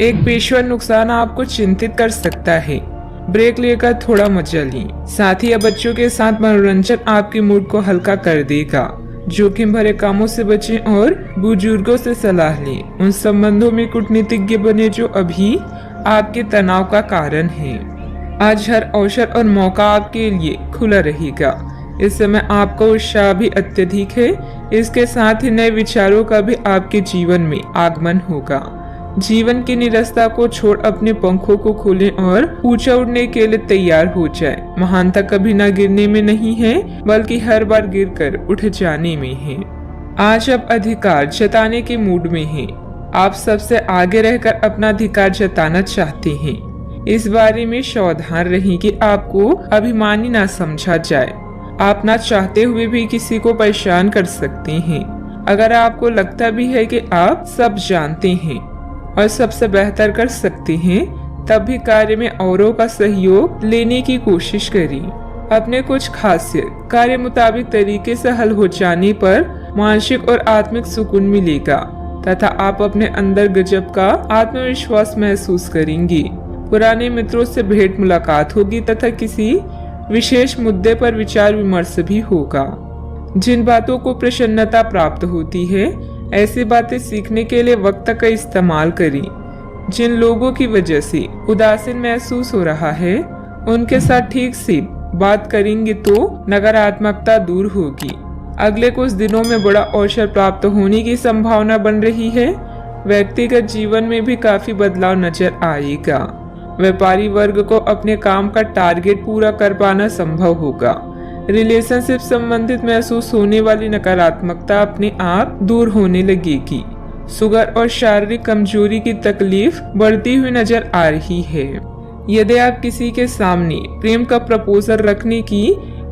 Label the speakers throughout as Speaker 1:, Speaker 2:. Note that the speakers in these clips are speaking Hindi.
Speaker 1: एक पेशेवर नुकसान आपको चिंतित कर सकता है। ब्रेक लेकर थोड़ा मजा लें। साथ ही बच्चों के साथ मनोरंजन आपके मूड को हल्का कर देगा। जोखिम भरे कामों से बचें और बुजुर्गों से सलाह लें। उन संबंधों में कूटनीतिज्ञ बने जो अभी आपके तनाव का कारण है। आज हर अवसर और मौका आपके लिए खुला रहेगा। इस समय आपका उत्साह भी अत्यधिक है। इसके साथ ही नए विचारों का भी आपके जीवन में आगमन होगा। जीवन की निरस्ता को छोड़ अपने पंखों को खोलें और ऊंचा उड़ने के लिए तैयार हो जाए। महानता कभी ना गिरने में नहीं है, बल्कि हर बार गिरकर उठ जाने में है। आज आप अधिकार जताने के मूड में हैं। आप सबसे आगे रहकर अपना अधिकार जताना चाहते हैं। इस बारे में सावधान रहें कि आपको अभिमानी ना समझा जाए। आप ना चाहते हुए भी किसी को परेशान कर सकते हैं। अगर आपको लगता भी है कि आप सब जानते हैं और सबसे बेहतर कर सकते हैं, तब भी कार्य में औरों का सहयोग लेने की कोशिश करें। अपने कुछ खासियत कार्य मुताबिक तरीके से हल हो जाने पर मानसिक और आत्मिक सुकून मिलेगा तथा आप अपने अंदर गजब का आत्मविश्वास महसूस करेंगे। पुराने मित्रों से भेंट मुलाकात होगी तथा किसी विशेष मुद्दे पर विचार विमर्श भी होगा। जिन बातों को प्रसन्नता प्राप्त होती है, ऐसी बातें सीखने के लिए वक्त का इस्तेमाल करें। जिन लोगों की वजह से उदासीन महसूस हो रहा है, उनके साथ ठीक से बात करेंगे तो नकारात्मकता दूर होगी। अगले कुछ दिनों में बड़ा अवसर प्राप्त होने की संभावना बन रही है। व्यक्तिगत जीवन में भी काफी बदलाव नजर आएगा। व्यापारी वर्ग को अपने काम का टारगेट पूरा कर पाना संभव होगा। रिलेशनशिप संबंधित महसूस होने वाली नकारात्मकता अपने आप दूर होने लगेगी। शुगर और शारीरिक कमजोरी की तकलीफ बढ़ती हुई नजर आ रही है। यदि आप किसी के सामने प्रेम का प्रपोजल रखने की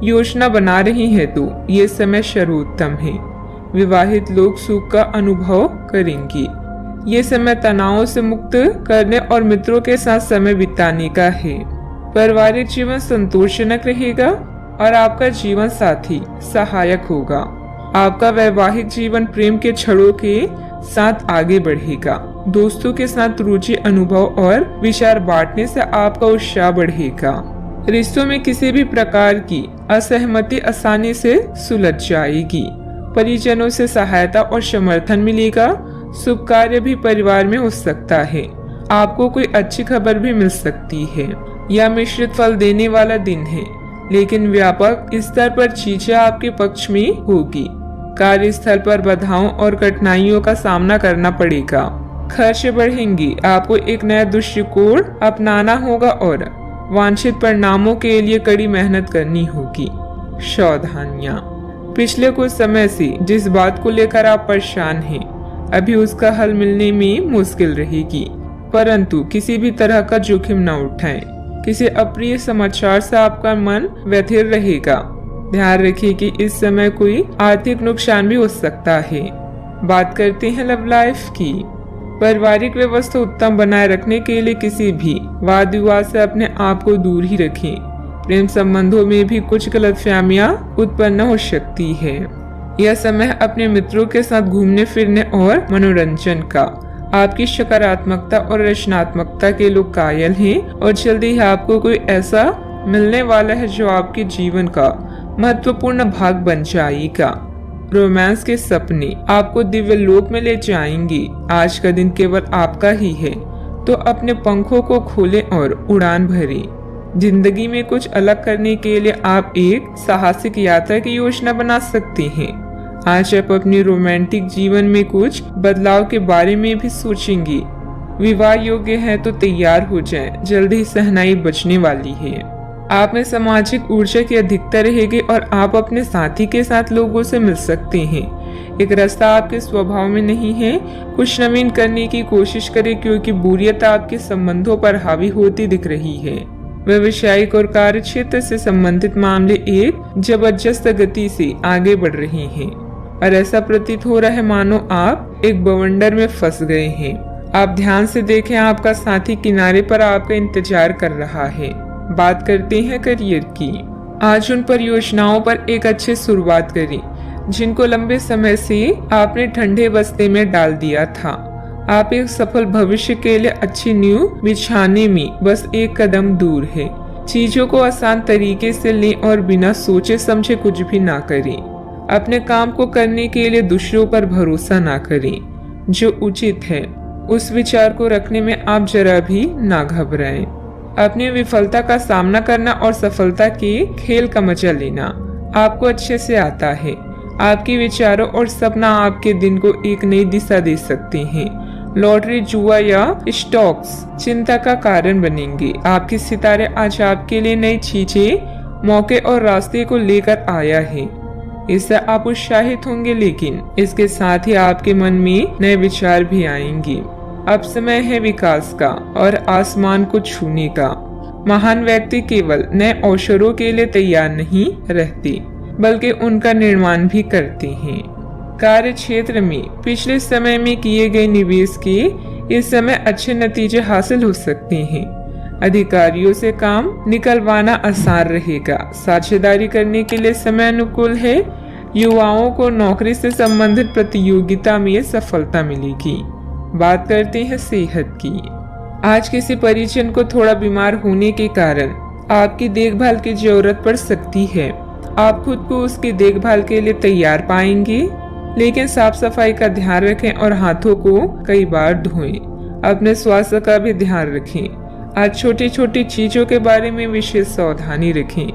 Speaker 1: योजना बना रहे हैं तो ये समय सर्वोत्तम है। विवाहित लोग सुख का अनुभव करेंगे। ये समय तनावों से मुक्त करने और मित्रों के साथ समय बिताने का है। पारिवारिक जीवन संतोषजनक रहेगा और आपका जीवन साथी सहायक होगा। आपका वैवाहिक जीवन प्रेम के छड़ों के साथ आगे बढ़ेगा। दोस्तों के साथ रुचि अनुभव और विचार बांटने से आपका उत्साह बढ़ेगा। रिश्तों में किसी भी प्रकार की असहमति आसानी से सुलझ जाएगी। परिजनों से सहायता और समर्थन मिलेगा। शुभ कार्य भी परिवार में हो सकता है। आपको कोई अच्छी खबर भी मिल सकती है। यह मिश्रित फल देने वाला दिन है, लेकिन व्यापक स्तर पर चीजें आपके पक्ष में होगी। कार्यस्थल पर बाधाओं और कठिनाइयों का सामना करना पड़ेगा। खर्च बढ़ेंगे। आपको एक नया दृष्टिकोण अपनाना होगा और वांछित परिणामों के लिए कड़ी मेहनत करनी होगी। सावधानियां। पिछले कुछ समय से जिस बात को लेकर आप परेशान हैं, अभी उसका हल मिलने में मुश्किल रहेगी, परंतु किसी भी तरह का जोखिम न उठाएं। किसी अप्रिय समाचार से आपका मन व्यथित रहेगा। ध्यान रखिए कि इस समय कोई आर्थिक नुकसान भी हो सकता है। बात करते हैं लव लाइफ की। पारिवारिक व्यवस्था उत्तम बनाए रखने के लिए किसी भी वाद विवाद से अपने आप को दूर ही रखें। प्रेम संबंधों में भी कुछ गलतफहमियां उत्पन्न हो सकती है। यह समय अपने मित्रों के साथ घूमने फिरने और मनोरंजन का। आपकी सकारात्मकता और रचनात्मकता के लोग कायल हैं और जल्दी ही आपको कोई ऐसा मिलने वाला है जो आपके जीवन का महत्वपूर्ण भाग बन जाएगा। रोमांस के सपने आपको दिव्य लोक में ले जाएंगे। आज का दिन केवल आपका ही है, तो अपने पंखों को खोलें और उड़ान भरें। जिंदगी में कुछ अलग करने के लिए आप एक साहसिक यात्रा की योजना बना सकते हैं। आज आप अपने रोमांटिक जीवन में कुछ बदलाव के बारे में भी सोचेंगे। विवाह योग्य है तो तैयार हो जाएं, जल्दी सहनाई बचने वाली है। आप में सामाजिक ऊर्जा की अधिकता रहेगी और आप अपने साथी के साथ लोगों से मिल सकते हैं। एक रास्ता आपके स्वभाव में नहीं है। कुछ नवीन करने की कोशिश करें क्योंकि बोरियत आपके संबंधों पर हावी होती दिख रही है। व्यवसायिक और कार्य क्षेत्र से संबंधित मामले एक जबरदस्त गति से आगे बढ़ रहे हैं और ऐसा प्रतीत हो रहा है मानो आप एक बवंडर में फंस गए हैं। आप ध्यान से देखें, आपका साथी किनारे पर आपका इंतजार कर रहा है। बात करते हैं करियर की। आज उन परियोजनाओं पर एक अच्छी शुरुआत करें जिनको लंबे समय से आपने ठंडे बस्ते में डाल दिया था। आप एक सफल भविष्य के लिए अच्छी नींव बिछाने में बस एक कदम दूर है। चीजों को आसान तरीके से लें और बिना सोचे समझे कुछ भी ना करें। अपने काम को करने के लिए दूसरों पर भरोसा ना करें। जो उचित है उस विचार को रखने में आप जरा भी ना घबराएं। अपनी विफलता का सामना करना और सफलता के खेल का मजा लेना आपको अच्छे से आता है। आपके विचारों और सपना आपके दिन को एक नई दिशा दे सकते हैं। लॉटरी, जुआ या स्टॉक्स चिंता का कारण बनेंगे। आपके सितारे आज आपके लिए नई चीजें, मौके और रास्ते को लेकर आया है। इससे आप उत्साहित होंगे, लेकिन इसके साथ ही आपके मन में नए विचार भी आएंगे। अब समय है विकास का और आसमान को छूने का। महान व्यक्ति केवल नए अवसरों के लिए तैयार नहीं रहते, बल्कि उनका निर्माण भी करते हैं। कार्य क्षेत्र में पिछले समय में किए गए निवेश के इस समय अच्छे नतीजे हासिल हो सकते हैं। अधिकारियों से काम निकलवाना आसान रहेगा। साझेदारी करने के लिए समय अनुकूल है। युवाओं को नौकरी से संबंधित प्रतियोगिता में सफलता मिलेगी। बात करते हैं सेहत की। आज किसी परिजन को थोड़ा बीमार होने के कारण आपकी देखभाल की जरूरत पड़ सकती है। आप खुद को उसकी देखभाल के लिए तैयार पाएंगे, लेकिन साफ सफाई का ध्यान रखें और हाथों को कई बार धोएं। अपने स्वास्थ्य का भी ध्यान रखें। आज छोटी छोटी चीजों के बारे में विशेष सावधानी रखें,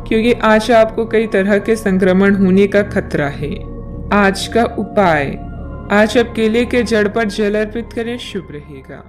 Speaker 1: क्योंकि आज आपको कई तरह के संक्रमण होने का खतरा है। आज का उपाय, आज आप केले के जड़ पर जल अर्पित करें, शुभ रहेगा।